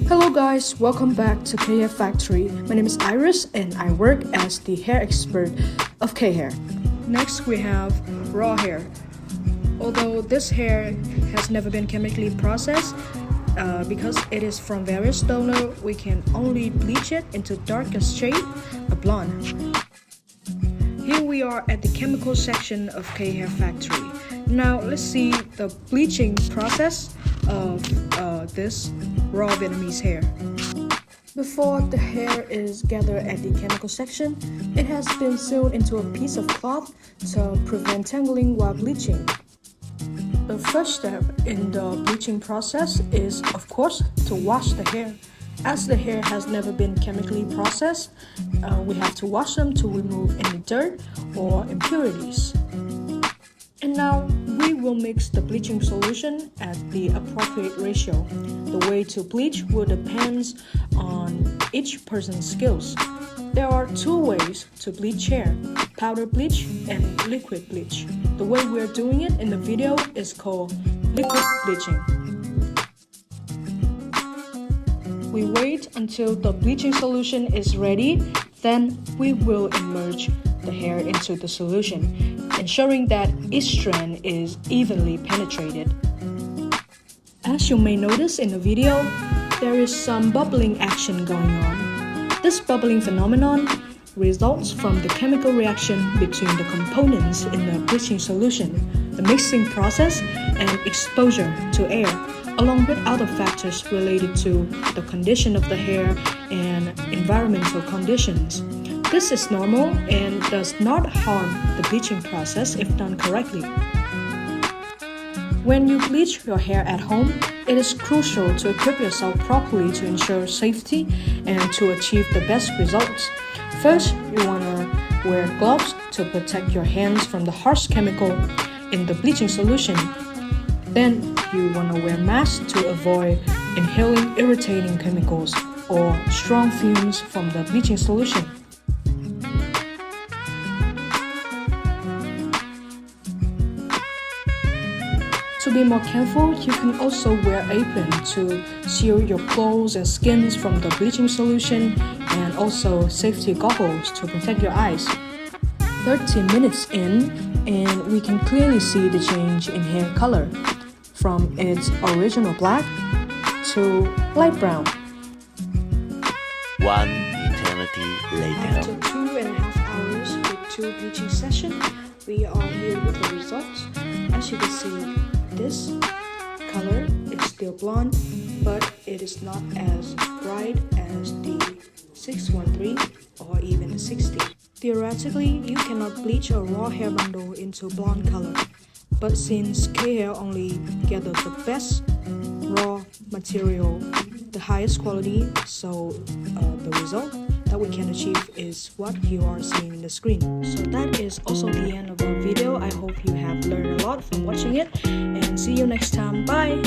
Hello guys, welcome back to K Hair Factory. My name is Iris and I work as the hair expert of K Hair. Next we have raw hair. Although this hair has never been chemically processed, because it is from various donors, we can only bleach it into darkest shade, a blonde. Here we are at the chemical section of K Hair Factory. Now let's see the bleaching process of this raw Vietnamese hair. Before the hair is gathered at the chemical section, it has been sewn into a piece of cloth to prevent tangling while bleaching. The first step in the bleaching process is, of course, to wash the hair. As the hair has never been chemically processed, we have to wash them to remove any dirt or impurities. And now we will mix the bleaching solution at the appropriate ratio. The way to bleach will depend on each person's skills. There are two ways to bleach hair: powder bleach and liquid bleach. The way we're doing it in the video is called liquid bleaching. We wait until the bleaching solution is ready, then we will immerse the hair into the solution, ensuring that each strand is evenly penetrated. As you may notice in the video, there is some bubbling action going on. This bubbling phenomenon results from the chemical reaction between the components in the bleaching solution, the mixing process, and exposure to air, along with other factors related to the condition of the hair and environmental conditions. This is normal and does not harm the bleaching process if done correctly. When you bleach your hair at home, it is crucial to equip yourself properly to ensure safety and to achieve the best results. First, you want to wear gloves to protect your hands from the harsh chemical in the bleaching solution. Then, you want to wear masks to avoid inhaling irritating chemicals or strong fumes from the bleaching solution. To be more careful, you can also wear apron to shield your clothes and skins from the bleaching solution, and also safety goggles to protect your eyes. 30 minutes in, and we can clearly see the change in hair color from its original black to light brown. One eternity later. After 2.5 hours with 2 bleaching sessions, we are here with the results. As you can see, this color is still blonde, but it is not as bright as the 613 or even the 60. Theoretically, you cannot bleach a raw hair bundle into blonde color, but since K Hair only gathers the best raw material, the highest quality, so the result that we can achieve is what you are seeing in the screen. So that is also the end of our video. I hope you have learned a lot from watching it, and see you next time. Bye!